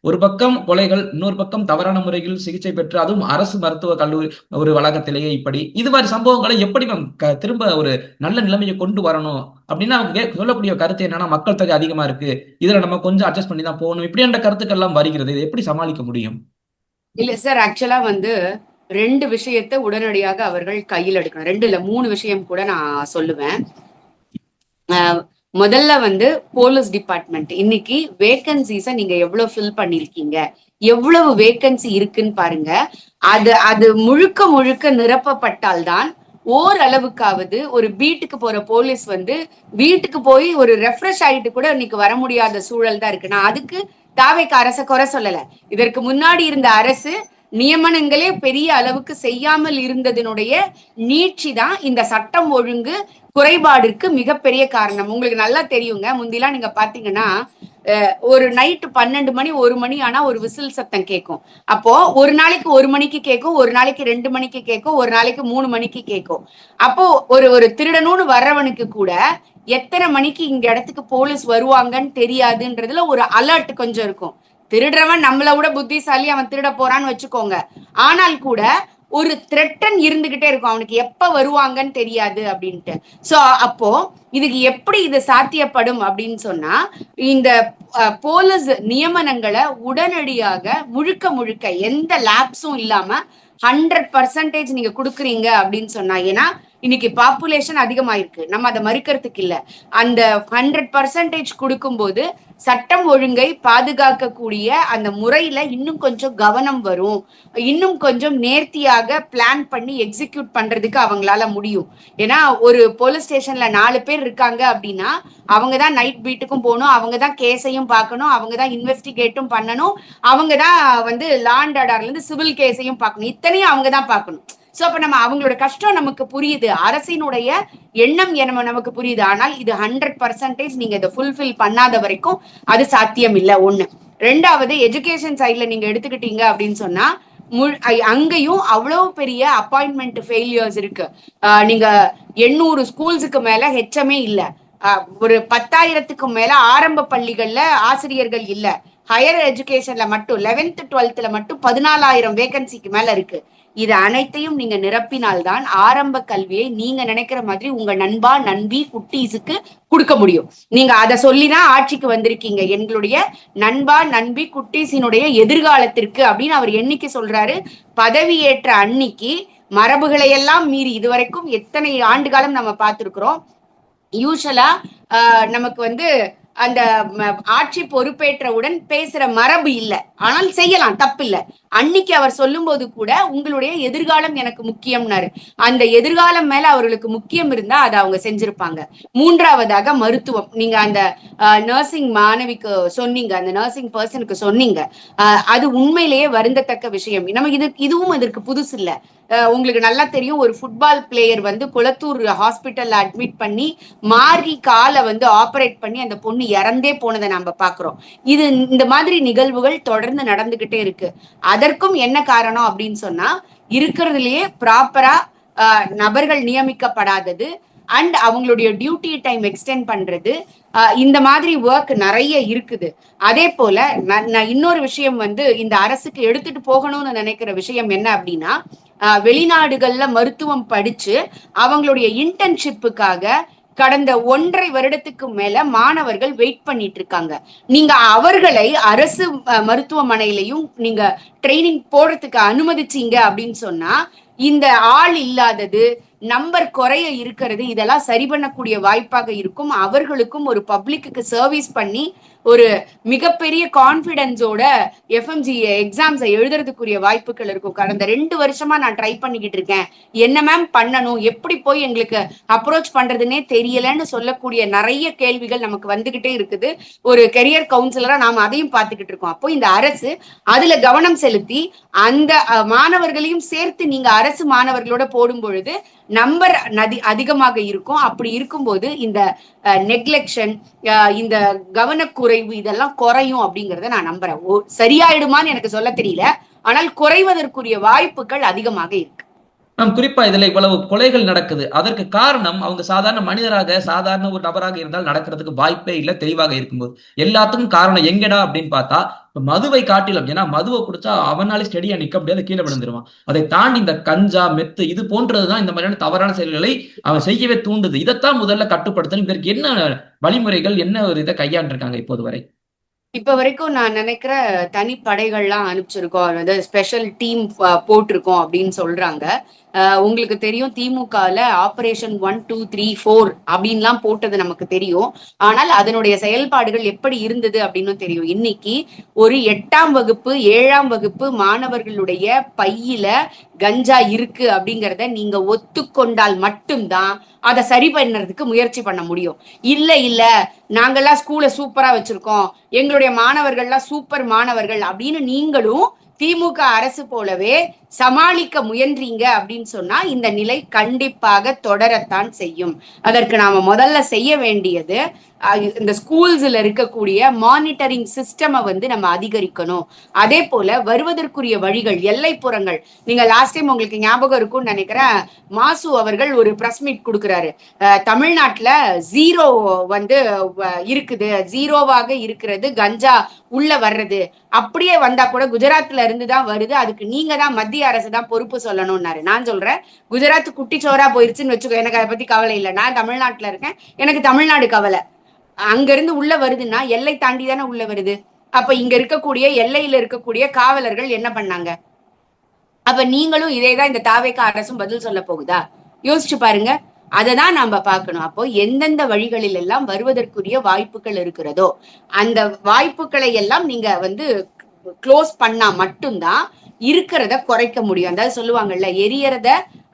ஒரு பக்கம் கொலைகள், இன்னொரு பக்கம் தவறான முறையில் சிகிச்சை பெற்று, அதுவும் அரசு மருத்துவ கல்லூரி ஒரு வளாகத்திலேயே இப்படி இது மாதிரி சம்பவங்களை எப்படி மேம் திரும்ப ஒரு நல்ல நிலைமையை கொண்டு வரணும் அப்படின்னா அவங்க சொல்லக்கூடிய கருத்து என்னன்னா, மக்கள் தொகை அதிகமா இருக்கு, இதுல நம்ம கொஞ்சம் அட்ஜஸ்ட் பண்ணி தான் போகணும், இப்படியான கருத்துக்கள் எல்லாம் வருகிறது. இதை எப்படி சமாளிக்க முடியும்? இல்ல சார், ஆக்சுவலா வந்து 2 விஷயத்தை உடனடியாக அவர்கள் கையில் எடுக்கணும். 2 இல்ல 3 விஷயம் கூட நான் சொல்லுவேன். முதல்ல வந்து போலீஸ் டிபார்ட்மெண்ட் இன்னைக்கு வேகன்சிஸை நீங்க எவ்வளவு ஃபில் பண்ணிருக்கீங்க, எவ்வளவு வேகன்சி இருக்குன்னு பாருங்க. அது முழுக்க முழுக்க நிரப்பப்பட்டால்தான் ஓரளவுக்காவது ஒரு பீட்டுக்கு போற போலீஸ் வந்து வீட்டுக்கு போய் ஒரு ரெஃப்ரெஷ் ஆயிட்டு கூட இன்னைக்கு வர முடியாத சூழல் தான் இருக்கு. நான் அதுக்கு தாவேக்கு அரச குறை சொல்லல. இதற்கு முன்னாடி இருந்த அரசு நியமனங்களே பெரிய அளவுக்கு செய்யாமல் இருந்ததனுடைய நீட்சி தான் இந்த சட்டம் ஒழுங்கு குறைபாடிற்கு மிகப்பெரிய காரணம். உங்களுக்கு நல்லா தெரியுங்க, முந்திலாம் நீங்க பாத்தீங்கன்னா ஒரு நைட்டு 12 மணி 1 மணி ஆனா ஒரு விசில் சத்தம் கேட்கும். அப்போ ஒரு நாளைக்கு 1 மணிக்கு கேட்கும், ஒரு நாளைக்கு 2 மணிக்கு கேட்கும், ஒரு நாளைக்கு 3 மணிக்கு கேட்கும். அப்போ ஒரு திருடனும்னு வர்றவனுக்கு கூட எத்தனை மணிக்கு இங்க இடத்துக்கு போலீஸ் வருவாங்கன்னு தெரியாதுன்றதுல ஒரு அலர்ட் கொஞ்சம் இருக்கும். திருடுறவன் நம்மளை விட புத்திசாலி, அவன் திருட போறான்னு வச்சுக்கோங்க. ஆனால் கூட ஒரு த்ரெட்டன் இருந்துகிட்டே இருக்கும், அவனுக்கு எப்ப வருவாங்கன்னு தெரியாது அப்படின்ட்டு. சோ அப்போ இதுக்கு எப்படி இது சாத்தியப்படும் அப்படின்னு சொன்னா, இந்த போலீஸ் நியமனங்களை உடனடியாக முழுக்க முழுக்க எந்த லேப்ஸும் இல்லாம 100% நீங்க கொடுக்குறீங்க அப்படின்னு சொன்னா, ஏன்னா இன்னைக்கு பாப்புலேஷன் அதிகமாயிருக்கு, நம்ம அதை மறுக்கிறதுக்கு இல்ல. அந்த 100% கொடுக்கும்போது சட்டம் ஒழுங்கை பாதுகாக்கக்கூடிய அந்த முறையில இன்னும் கொஞ்சம் கவனம் வரும், இன்னும் கொஞ்சம் நேர்த்தியாக பிளான் பண்ணி எக்ஸிக்யூட் பண்றதுக்கு அவங்களால முடியும். ஏன்னா ஒரு போலீஸ் ஸ்டேஷன்ல 4 பேர் இருக்காங்க அப்படின்னா அவங்கதான் நைட் பீட்டுக்கும் போகணும், அவங்கதான் கேஸையும் பார்க்கணும், அவங்கதான் இன்வெஸ்டிகேட்டும் பண்ணணும், அவங்கதான் வந்து லா அண்ட் ஆர்டர்ல இருந்து சிவில் கேஸையும் பார்க்கணும், இத்தனையும் அவங்கதான் பார்க்கணும். சோ அப்ப நம்ம அவங்களோட கஷ்டம் நமக்கு புரியுது, அரசினுடைய எண்ணம் நமக்கு புரியுது. ஆனால் இது 100% நீங்க இதை ஃபுல்ஃபில் பண்ணாத வரைக்கும் அது சாத்தியம் இல்லை. ஒண்ணு. ரெண்டாவது, எஜுகேஷன் சைட்ல நீங்க எடுத்துக்கிட்டீங்க அப்படின்னு சொன்னா அங்கேயும் அவ்வளவு பெரிய அப்பாயின்மெண்ட் ஃபெயிலியர்ஸ் இருக்கு. நீங்க 800 ஸ்கூல்ஸுக்கு மேல ஹெச்எம்ஏ இல்ல, ஒரு 10,000க்கும் மேல ஆரம்ப பள்ளிகள்ல ஆசிரியர்கள் இல்ல, ஹையர் எஜுகேஷன்ல மட்டும் 11th 12th மட்டும் 14,000 வேகன்சிக்கு மேல இருக்கு. இது அனைத்தையும் நீங்க நிரப்பினால்தான் ஆரம்ப கல்வியை நீங்க நினைக்கிற மாதிரி உங்க நண்பா நண்பி குட்டீஸுக்கு கொடுக்க முடியும். நீங்க அதை சொல்லிதான் ஆட்சிக்கு வந்திருக்கீங்க, எங்களுடைய நண்பா நண்பி குட்டீஸினுடைய எதிர்காலத்திற்கு அப்படின்னு அவர் என்னைக்கு சொல்றாரு? பதவியேற்ற அன்னைக்கு. மரபுகளை எல்லாம் மீறி இதுவரைக்கும் எத்தனை ஆண்டு காலம் நம்ம பார்த்திருக்கிறோம். யூஸ்வலா நமக்கு வந்து அந்த ஆட்சி பொறுப்பேற்றவுடன் பேசுற மரபு இல்லை, ஆனால் செய்யலாம், தப்பு இல்லை. அன்னைக்கு அவர் சொல்லும்போது கூட உங்களுடைய எதிர்காலம் எனக்கு முக்கியம்னாரு. அந்த எதிர்காலம் மேல அவர்களுக்கு முக்கியம் இருந்தா அதை அவங்க செஞ்சிருப்பாங்க. மூன்றாவதாக மருத்துவம். நீங்க அந்த நர்சிங் மாணவிக்கு சொன்னீங்க, அந்த நர்சிங் பர்சனுக்கு சொன்னீங்க. அது உண்மையிலேயே வருந்தத்தக்க விஷயம். நம்ம இதுவும் இதற்கு புதுசு இல்ல. உங்களுக்கு நல்லா தெரியும், ஒரு ஃபுட்பால் பிளேயர் வந்து குளத்தூர் ஹாஸ்பிட்டல்ல அட்மிட் பண்ணி மாறி காலை வந்து ஆபரேட் பண்ணி அந்த பொண்ணு இறந்தே போனதை நம்ம பாக்குறோம். இந்த மாதிரி நிகழ்வுகள் தொடர்ந்து நடந்துகிட்டே இருக்கு. அதற்கும் என்ன காரணம் அப்படின்னு சொன்னா, இருக்கிறதுலயே ப்ராப்பரா நபர்கள் நியமிக்கப்படாதது அண்ட் அவங்களுடைய டியூட்டி டைம் எக்ஸ்டெண்ட் பண்றது, இந்த மாதிரி ஒர்க் நிறைய இருக்குது. அதே போல நான் இன்னொரு விஷயம் வந்து இந்த அரசுக்கு எடுத்துட்டு போகணும்னு நினைக்கிற விஷயம் என்ன அப்படின்னா, வெளிநாடுகள்ல மருத்துவம் படிச்சு அவங்களுடைய இன்டர்ன்ஷிப்புக்காக கடந்த 1.5 வருடத்துக்கு மேல மாணவர்கள் வெயிட் பண்ணிட்டு இருக்காங்க. நீங்க அவர்களை அரசு மருத்துவமனையிலையும் நீங்க ட்ரைனிங் போடுறதுக்கு அனுமதிச்சீங்க அப்படின்னு சொன்னா, இந்த ஆள் இல்லாதது, நம்பர் குறைய இருக்கிறது, இதெல்லாம் சரி பண்ணக்கூடிய வாய்ப்பாக இருக்கும். அவர்களுக்கும் ஒரு பப்ளிக்கு சர்வீஸ் பண்ணி ஒரு மிகப்பெரிய கான்பிடன்ஸோட எஃப்எம்ஜி எக்ஸாம்ஸை எழுதுறதுக்குரிய வாய்ப்புகள் இருக்கும். கடந்த 2 வருஷமா நான் ட்ரை பண்ணிக்கிட்டு இருக்கேன், என்ன மேம் பண்ணணும், எப்படி போய் எங்களுக்கு அப்ரோச் பண்றதுன்னே தெரியலன்னு சொல்லக்கூடிய நிறைய கேள்விகள் நமக்கு வந்துகிட்டே இருக்குது. ஒரு கெரியர் கவுன்சிலரா நாம அதையும் பார்த்துக்கிட்டு இருக்கோம். அப்போ இந்த அரசு அதுல கவனம் செலுத்தி அந்த மாணவர்களையும் சேர்த்து நீங்க அரசு மாணவர்களோட போடும் பொழுது நம்பர் அதிகமாக இருக்கும். அப்படி இருக்கும்போது இந்த நெக்லெக்ஷன், இந்த கவனக்குறைவு இதெல்லாம் குறையும் அப்படிங்கறத நான் நம்புறேன். சரியாயிடுமான்னு எனக்கு சொல்ல தெரியல, ஆனால் குறைவதற்குரிய வாய்ப்புகள் அதிகமாக இருக்கு. குறிப்பா இதுல இவ்வளவு கொலைகள் நடக்குது, அதற்கு காரணம் அவங்க சாதாரண மனிதராக, சாதாரண ஒரு நபராக இருந்தால் நடக்கிறதுக்கு வாய்ப்பே இல்லை. தெளிவாக இருக்கும்போது எல்லாத்துக்கும் காரணம் எங்கடா அப்படின்னு பார்த்தா மதுவை காட்டிலும். ஏன்னா மதுவை குடிச்சா அவனாலே ஸ்டெடியா நிக்க முடியாது, கீழே விழுந்துருவான். அதை தாண்டி இந்த கஞ்சா, மெத்து இது போன்றதுதான் இந்த மாதிரியான தவறான செயல்களை அவன் செய்யவே தூண்டுது. இதைத்தான் முதல்ல கட்டுப்படுத்தணும். இதற்கு என்ன வழிமுறைகள், என்ன ஒரு இதை கையாண்டிருக்காங்க இப்போது வரை? இப்ப வரைக்கும் நான் நினைக்கிற தனிப்படைகள்லாம் அனுப்பிச்சிருக்கோம், அதாவது ஸ்பெஷல் டீம் போட்டிருக்கோம் அப்படின்னு சொல்றாங்க. உங்களுக்கு தெரியும், திமுகல ஆபரேஷன் 1, 2, 3, 4 அப்படின்லாம் போட்டது நமக்கு தெரியும். ஆனால் அதனுடைய செயல்பாடுகள் எப்படி இருந்தது அப்படின்னு தெரியும். இன்னைக்கு ஒரு 8ஆம் வகுப்பு 7ஆம் வகுப்பு மாணவர்களுடைய பையில கஞ்சா இருக்கு அப்படிங்கிறத நீங்க ஒத்துக்கொண்டால் மட்டும்தான் அதை சரி பண்ணுறதுக்கு முயற்சி பண்ண முடியும். இல்ல நாங்கெல்லாம் ஸ்கூலை சூப்பரா வச்சிருக்கோம், எங்களுடைய மாணவர்கள்லாம் சூப்பர் மாணவர்கள் அப்படின்னு நீங்களும் திமுக அரசு போலவே சமாளிக்க முயன்றீங்க அப்படின்னு சொன்னா இந்த நிலை கண்டிப்பாக தொடரத்தான் செய்யும். அதற்கு நாம முதல்ல செய்ய வேண்டியது, இந்த ஸ்கூல்ஸ்ல இருக்கக்கூடிய மானிட்டரிங் சிஸ்டமை வந்து நம்ம அதிகரிக்கணும். அதே போல வருவதற்குரிய வழிகள், எல்லைப்புறங்கள். நீங்க லாஸ்ட் டைம் உங்களுக்கு ஞாபகம் இருக்கும்னு நினைக்கிறேன், மாசு அவர்கள் ஒரு பிரஸ் மீட் கொடுக்கிறாரு. தமிழ்நாட்டுல 0 வந்து இருக்குது, 0வாக இருக்கிறது கஞ்சா உள்ள வர்றது. அப்படியே வந்தா கூட குஜராத்ல இருந்துதான் வருது, அதுக்கு நீங்க தான் மத்திய அரசு தான் பொறுப்பு சொல்லணும்னாரு. நான் சொல்றேன், குஜராத் குட்டிச்சோரா போயிருச்சுன்னு வச்சுக்கோ, எனக்கு அதை பத்தி கவலை இல்லை. நான் தமிழ்நாட்டுல இருக்கேன், எனக்கு தமிழ்நாடு கவலை. அங்க இருந்து உள்ள வருதுன்னா எல்லை தாண்டி தானே உள்ள வருது. அப்ப இங்க இருக்கக்கூடிய எல்லையில இருக்கக்கூடிய காவலர்கள் என்ன பண்ணாங்க? அப்ப நீங்களும் இதேதான் இந்த தாவேகா அரசும் பதில் சொல்ல போகுதா? யோசிச்சு பாருங்க. அததான் நாம பார்க்கணும். அப்போ எந்தெந்த வழிகளில் எல்லாம் வருவதற்குரிய வாய்ப்புகள் இருக்கிறதோ அந்த வாய்ப்புகளை எல்லாம் நீங்க வந்து க்ளோஸ் பண்ணா மட்டும்தான் இருக்கிறத குறைக்க முடியும். அதாவது சொல்லுவாங்கல்ல, எரியறத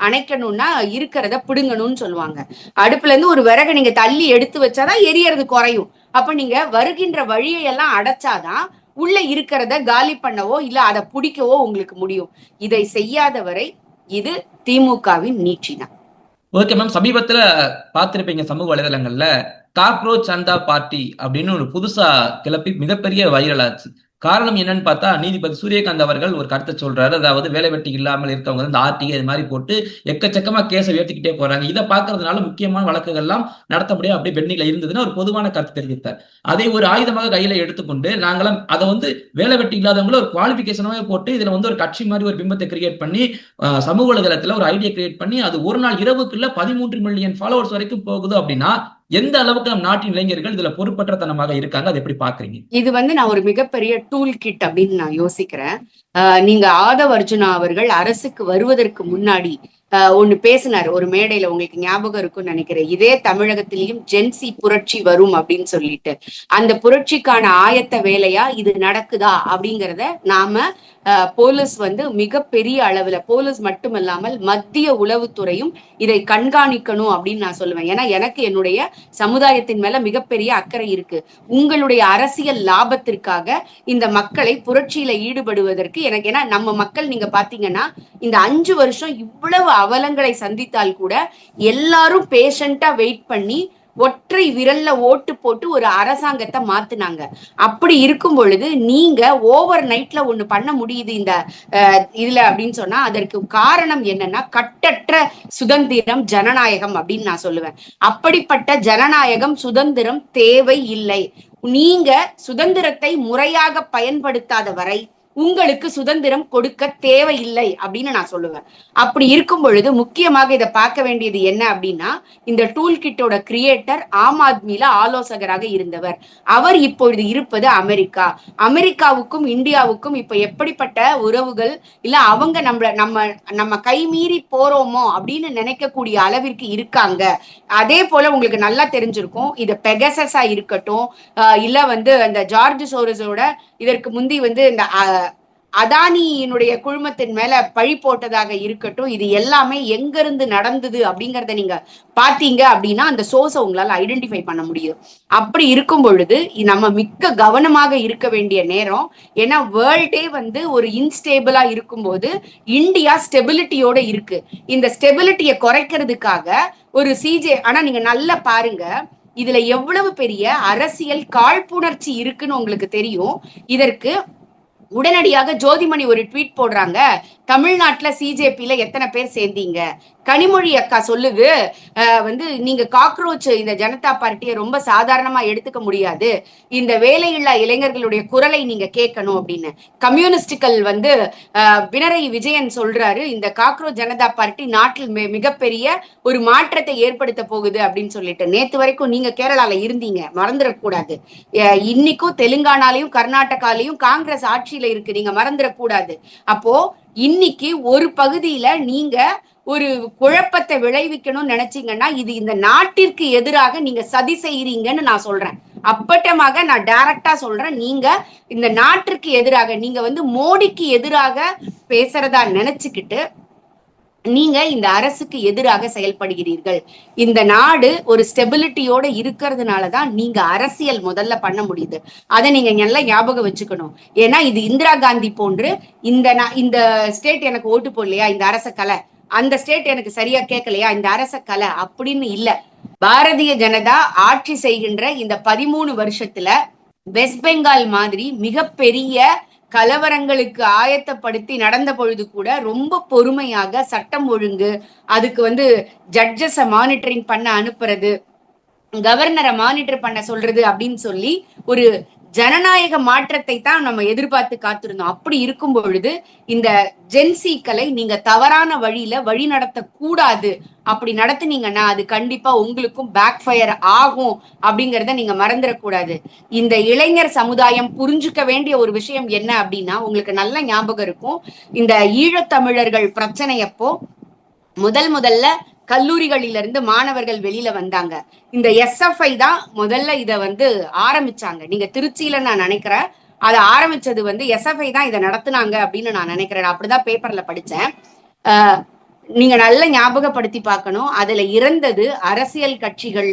அணைக்கணும்னா இருக்கிறத பிடுங்கணும்னு சொல்லுவாங்க. அடுப்புல இருந்து ஒரு விறகை நீங்க தள்ளி எடுத்து வச்சாதான் எரியறது குறையும். அப்ப நீங்க வருகின்ற வழியை எல்லாம் அடைச்சாதான் உள்ள இருக்கிறத காலி பண்ணவோ இல்ல அதை பிடிக்கவோ உங்களுக்கு முடியும். இதை செய்யாத வரை இது திமுகவின் நீட்சி தான். ஓகே மேம், சமீபத்துல பார்த்திருப்பீங்க சமூக வலைதளங்கள்ல காக்ரோச் சந்தா பார்ட்டி அப்படின்னு ஒரு புதுசா கிளப்பி மிகப்பெரிய வைரல் ஆச்சு. காரணம் என்னன்னு பார்த்தா, நீதிபதி சூரியகாந்த் அவர்கள் ஒரு கருத்தை சொல்றாரு. அதாவது வேலை வெட்டி இல்லாமல் இருக்கவங்க இந்த ஆர்டிஐ இது மாதிரி போட்டு எக்கச்சக்கமா கேஸை உயர்த்திக்கிட்டே போறாங்க, இதை பார்க்கறதுனால முக்கியமான வழக்குகள் எல்லாம் நடத்த முடியாது அப்படியே பெண்டிங்ல இருந்ததுன்னு ஒரு பொதுவான கருத்து தெரிவித்தார். அதை ஒரு ஆயுதமாக கையில எடுத்துக்கொண்டு நாங்களாம் அதை வந்து வேலை வெட்டி இல்லாதவங்கள ஒரு குவாலிபிகேஷனாக போட்டு இதுல வந்து ஒரு கட்சி மாதிரி ஒரு பிம்பத்தை கிரியேட் பண்ணி சமூக வலைதளத்துல ஒரு ஐடியா கிரியேட் பண்ணி அது ஒரு நாள் இரவுக்குள்ள 13 மில்லியன் ஃபாலோவர்ஸ் வரைக்கும் போகுது அப்படின்னா எந்த அளவுக்கு நம் நாட்டின் இளைஞர்கள் இதுல பொறுப்பற்றத்தனமாக இருக்காங்க, அதை எப்படி பாக்குறீங்க? இது வந்து நான் ஒரு மிகப்பெரிய டூல் கிட் அப்படின்னு நான் யோசிக்கிறேன். நீங்க ஆதவ் அர்ஜுனா அவர்கள் அரசுக்கு வருவதற்கு முன்னாடி ஒண்ணு பேசினாரு ஒரு மேடையில, உங்களுக்கு ஞாபகம் இருக்கும்னு நினைக்கிறேன். இதே தமிழகத்திலையும் ஜென்சி புரட்சி வரும் அப்படின்னு சொல்லிட்டு, அந்த புரட்சிக்கான ஆயத்த வேலையா இது நடக்குதா அப்படிங்கிறத நாம போலீஸ் வந்து மிகப்பெரிய அளவுல, போலீஸ் மட்டுமல்லாமல் மத்திய உளவுத்துறையும் இதை கண்காணிக்கணும் அப்படின்னு நான் சொல்லுவேன். ஏன்னா எனக்கு என்னுடைய சமுதாயத்தின் மேல மிகப்பெரிய அக்கறை இருக்கு. உங்களுடைய அரசியல் லாபத்திற்காக இந்த மக்களை புரட்சியில ஈடுபடுவதற்கு எனக்கு, ஏன்னா நம்ம மக்கள் நீங்க பாத்தீங்கன்னா இந்த 5 வருஷம் இவ்வளவு அவலங்களை சந்தித்தால் கூட எல்லாரும் பேஷண்டா வெயிட் பண்ணி ஒற்றை விரல்ல ஓட்டு போட்டு ஒரு அரசாங்கத்தை மாத்துனாங்க. அப்படி இருக்கும் பொழுது நீங்க ஓவர் நைட்ல ஒண்ணு பண்ண முடியுது இந்த இதுல அப்படின்னு சொன்னா அதற்கு காரணம் என்னன்னா கட்டற்ற சுதந்திரம், ஜனநாயகம் அப்படின்னு நான் சொல்லுவேன். அப்படிப்பட்ட ஜனநாயகம், சுதந்திரம் தேவை இல்லை. நீங்க சுதந்திரத்தை முறையாக பயன்படுத்தாத வரை உங்களுக்கு சுதந்திரம் கொடுக்க தேவையில்லை அப்படின்னு நான் சொல்லுவேன். அப்படி இருக்கும் பொழுது முக்கியமாக இதை பார்க்க வேண்டியது என்ன அப்படின்னா, இந்த டூல் கிட்டோட கிரியேட்டர் ஆம் ஆத்மியில ஆலோசகராக இருந்தவர். அவர் இப்பொழுது இருப்பது அமெரிக்கா. அமெரிக்காவுக்கும் இந்தியாவுக்கும் இப்ப எப்படிப்பட்ட உறவுகள் இல்ல, அவங்க நம்ம கை மீறி போறோமோ அப்படின்னு நினைக்கக்கூடிய அளவிற்கு இருக்காங்க. அதே போல உங்களுக்கு நல்லா தெரிஞ்சிருக்கும், இது பெகசஸா இருக்கட்டும், இல்ல வந்து அந்த ஜார்ஜ் சோரஸோட இதற்கு முந்தி வந்து இந்த அதானியினுடைய குழுமத்தின் மேல பழி போட்டதாக இருக்கட்டும், இது எல்லாமே எங்க இருந்து நடந்தது அப்படிங்கறத நீங்க பாத்தீங்க அப்படின்னா அந்த சோர்ஸை உங்களால ஐடென்டிஃபை பண்ண முடியும். அப்படி இருக்கும் பொழுது நம்ம மிக்க கவனமாக இருக்க வேண்டிய நேரம். ஏன்னா வேர்ல்டே வந்து ஒரு இன்ஸ்டேபிளா இருக்கும்போது இந்தியா ஸ்டெபிலிட்டியோட இருக்கு. இந்த ஸ்டெபிலிட்டியை குறைக்கிறதுக்காக ஒரு சிஜே, ஆனா நீங்க நல்லா பாருங்க இதுல எவ்வளவு பெரிய அரசியல் காழ்ப்புணர்ச்சி இருக்குன்னு உங்களுக்கு தெரியும். இதற்கு உடனடியாக ஜோதிமணி ஒரு ட்வீட் போடுறாங்க, தமிழ்நாட்டுல சிஜேபியில எத்தனை பேர் சேர்ந்தீங்க? கனிமொழி அக்கா சொல்லுது வந்து நீங்க காக்ரோச் இந்த ஜனதா பார்ட்டியை ரொம்ப சாதாரணமா எடுத்துக்க முடியாது, இந்த வேலையில்லா இளைஞர்களுடைய குரலை நீங்க கேட்கணும் அப்படின்னு. கம்யூனிஸ்டுகள் வந்து பினராயி விஜயன் சொல்றாரு, இந்த காக்ரோச் ஜனதா பார்ட்டி நாட்டில் மிகப்பெரிய ஒரு மாற்றத்தை ஏற்படுத்த போகுது அப்படின்னு சொல்லிட்டு. நேத்து வரைக்கும் நீங்க கேரளால இருந்தீங்க, மறந்துடக்கூடாது. இன்னைக்கும் தெலுங்கானாலையும் கர்நாடகாலையும் காங்கிரஸ் ஆட்சியில இருக்கு, நீங்க மறந்துடக்கூடாது. அப்போ இன்னைக்கு ஒரு பகுதியில நீங்க ஒரு குழப்பத்தை விளைவிக்கணும்னு நினைச்சீங்கன்னா இது இந்த நாட்டிற்கு எதிராக நீங்க சதி செய்யறீங்கன்னு நான் சொல்றேன். அப்பட்டமாக நான் டைரக்டா சொல்றேன், நீங்க இந்த நாட்டிற்கு எதிராக, நீங்க வந்து மோடிக்கு எதிராக பேசுறதா நினைச்சுக்கிட்டு நீங்க இந்த அரசுக்கு எதிராக செயல்படுகிறீர்கள். இந்த நாடு ஒரு ஸ்டெபிலிட்டியோட இருக்கிறதுனாலதான் நீங்க அரசியல் முதல்ல பண்ண முடியுது. அதை நீங்க நல்லா ஞாபகம் வச்சுக்கணும். ஏன்னா இது இந்திரா காந்தி போன்று இந்த ஸ்டேட் எனக்கு ஓட்டு போடலையா, இந்த அரச கலை, அந்த ஸ்டேட் எனக்கு சரியா கேட்கலையா, இந்த அரச கலை அப்படின்னு இல்ல. பாரதிய ஜனதா ஆட்சி செய்கின்ற இந்த 13 வருஷத்துல வெஸ்ட் பெங்கால் மாதிரி மிகப்பெரிய கலவரங்களுக்கு ஆயத்தப்படுத்தி நடந்த பொழுது கூட ரொம்ப பொறுமையாக சட்டம் ஒழுங்கு, அதுக்கு வந்து ஜட்ஜஸ மானிட்டரிங் பண்ண அனுப்புறது, கவர்னரை மானிட்டர் பண்ண சொல்றது அப்படின்னு சொல்லி ஒரு ஜனநாயக மாற்றத்தை தான் நம்ம எதிர்பார்த்து காத்திருந்தோம். அப்படி இருக்கும் பொழுது இந்த ஜென்சிக்களை நீங்க தவறான வழியில வழி நடத்த கூடாது. அப்படி நடத்துனீங்கன்னா அது கண்டிப்பா உங்களுக்கும் பேக் ஃபயர் ஆகும் அப்படிங்கிறத நீங்க மறந்துடக்கூடாது. இந்த இளைஞர் சமுதாயம் புரிஞ்சுக்க வேண்டிய ஒரு விஷயம் என்ன அப்படின்னா, உங்களுக்கு நல்ல ஞாபகம் இருக்கும், இந்த ஈழத்தமிழர்கள் பிரச்சனையப்போ முதல்ல கல்லூரிகளிலிருந்து மாணவர்கள் வெளியில வந்தாங்க. இந்த எஸ்எஃப்ஐ தான் முதல்ல இத வந்து ஆரம்பிச்சாங்க. நீங்க திருச்சியில நான் நினைக்கிறேன் அதை ஆரம்பிச்சது வந்து எஸ்எஃப்ஐ தான் இதை நடத்துனாங்க அப்படின்னு நான் நினைக்கிறேன். அப்படிதான் பேப்பர்ல படிச்சேன். நீங்க நல்ல ஞாபகப்படுத்தி பார்க்கணும், அதுல இறந்தது அரசியல் கட்சிகள்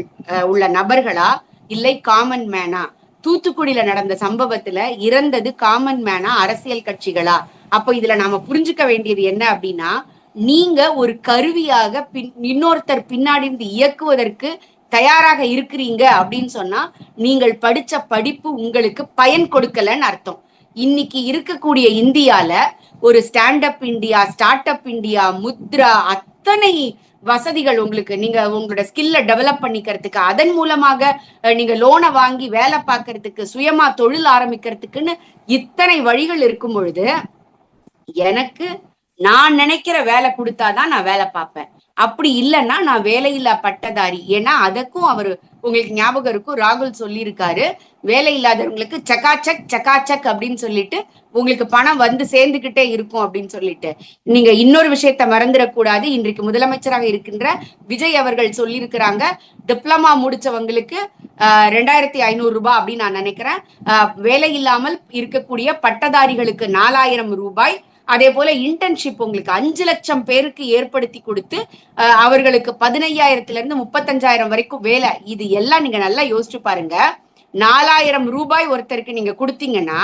உள்ள நபர்களா இல்லை காமன் மேனா? தூத்துக்குடியில நடந்த சம்பவத்துல இறந்தது காமன் மேனா அரசியல் கட்சிகளா? அப்போ இதுல நாம புரிஞ்சுக்க வேண்டியது என்ன அப்படின்னா, நீங்க ஒரு கருவியாக இன்னொருத்தர் பின்னாடி இருந்து இயக்குவதற்கு தயாராக இருக்கிறீங்க அப்படின்னு சொன்னா நீங்கள் படிச்ச படிப்பு உங்களுக்கு பயன் கொடுக்கலன்னு அர்த்தம். இன்னைக்கு இருக்கக்கூடிய இந்தியால ஒரு stand up India, start up India, Mudra, அத்தனை வசதிகள் உங்களுக்கு, நீங்க உங்களோட ஸ்கில்ல டெவலப் பண்ணிக்கிறதுக்கு, அதன் மூலமாக நீங்க லோனை வாங்கி வேலை பார்க்கறதுக்கு, சுயமா தொழில் ஆரம்பிக்கிறதுக்குன்னு இத்தனை வழிகள் இருக்கும் பொழுது எனக்கு நான் நினைக்கிற வேலை கொடுத்தாதான் நான் வேலை பார்ப்பேன். அப்படி இல்லைன்னா நான் வேலையில்லா பட்டதாரி. ஏன்னா அதற்கும் அவர் உங்களுக்கு ஞாபகம் இருக்கும், ராகுல் சொல்லியிருக்காரு, வேலை இல்லாதவங்களுக்கு சக்காச்சக் சக்காச்சக் அப்படின்னு சொல்லிட்டு உங்களுக்கு பணம் வந்து சேர்ந்துகிட்டே இருக்கும் அப்படின்னு சொல்லிட்டு. நீங்க இன்னொரு விஷயத்த மறந்துடக்கூடாது. இன்றைக்கு முதலமைச்சராக இருக்கின்ற விஜய் அவர்கள் சொல்லியிருக்கிறாங்க, டிப்ளமா முடிச்சவங்களுக்கு 2500 ரூபாய் அப்படின்னு நான் நினைக்கிறேன். வேலை இல்லாமல் இருக்கக்கூடிய பட்டதாரிகளுக்கு 4000 ரூபாய், அதே போல இன்டர்ன்ஷிப் உங்களுக்கு 5 லட்சம் பேருக்கு ஏற்படுத்தி கொடுத்து அவர்களுக்கு 15,000 இருந்து 35,000 வரைக்கும் வேலை. இது எல்லாம் நீங்க நல்லா யோசிச்சு பாருங்க. 4000 ரூபாய் ஒருத்தருக்கு நீங்க கொடுத்தீங்கன்னா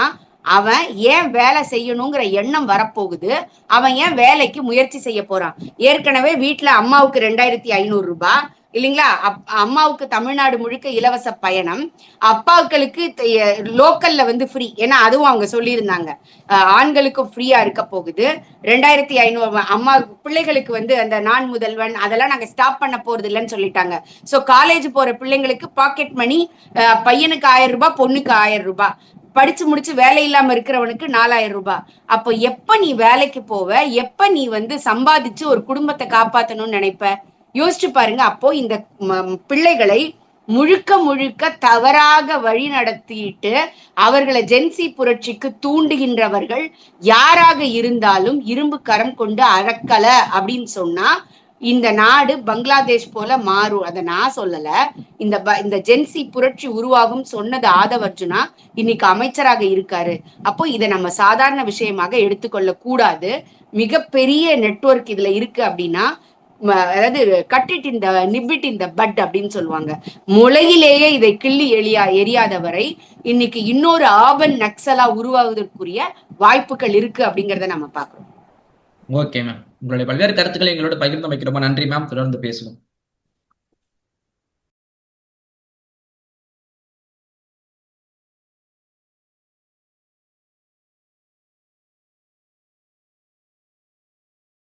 அவன் ஏன் வேலை செய்யணுங்கிற எண்ணம் வரப்போகுது, அவன் ஏன் வேலைக்கு முயற்சி செய்ய போறான். ஏற்கனவே வீட்டுல அம்மாவுக்கு 2500 ரூபாய் இல்லைங்களா, அம்மாவுக்கு தமிழ்நாடு முழுக்க இலவச பயணம், அப்பாக்களுக்கு லோக்கல்ல வந்து ஃப்ரீ, ஏன்னா அதுவும் அவங்க சொல்லியிருந்தாங்க ஆண்களுக்கும் ஃப்ரீயா இருக்க போகுது. 2500 அம்மா பிள்ளைகளுக்கு வந்து அந்த நான் முதல்வன் அதெல்லாம் நாங்க ஸ்டாப் பண்ண போறது இல்லைன்னு சொல்லிட்டாங்க. சோ காலேஜ் போற பிள்ளைங்களுக்கு பாக்கெட் மணி, பையனுக்கு 1000 ரூபாய், பொண்ணுக்கு 1000 ரூபாய், படிச்சு முடிச்சு வேலை இல்லாம இருக்கிறவனுக்கு 4000 ரூபாய். அப்போ எப்ப நீ வேலைக்கு போவ, எப்ப நீ வந்து சம்பாதிச்சு ஒரு குடும்பத்தை காப்பாத்தணும்னு நினைப்ப? யோசிச்சு பாருங்க. அப்போ இந்த பிள்ளைகளை முழுக்க முழுக்க தவறாக வழி நடத்திட்டு அவர்களை ஜென்சி புரட்சிக்கு தூண்டுகின்றவர்கள் யாராக இருந்தாலும் இரும்பு கரம் கொண்டு அடக்கல அப்படின்னு சொன்னா இந்த நாடு பங்களாதேஷ் போல மாறும். அதை நான் சொல்லல, இந்த ஜென்சி புரட்சி உருவாகும் சொன்னது ஆதவ் அர்ஜுனா, இன்னைக்கு அமைச்சராக இருக்காரு. அப்போ இதை நம்ம சாதாரண விஷயமாக எடுத்துக்கொள்ள கூடாது. மிகப்பெரிய நெட்வொர்க் இதுல இருக்கு அப்படின்னா, அதாவது கட்டிட் இந்த நிபிட் இந்த பட் அப்படின்னு சொல்லுவாங்க. முளையிலேயே இதை கிள்ளி எரியாதவரை இன்னைக்கு இன்னொரு ஆபன் நக்சலா உருவாவதற்குரிய வாய்ப்புகள் இருக்கு அப்படிங்கறத நம்ம பாக்குறோம். ஓகே மேம், உங்களுடைய பல்வேறு கருத்துக்களை எங்களோட பகிர்ந்து வைக்க ரொம்ப நன்றி மேம். தொடர்ந்து பேசுவோம்.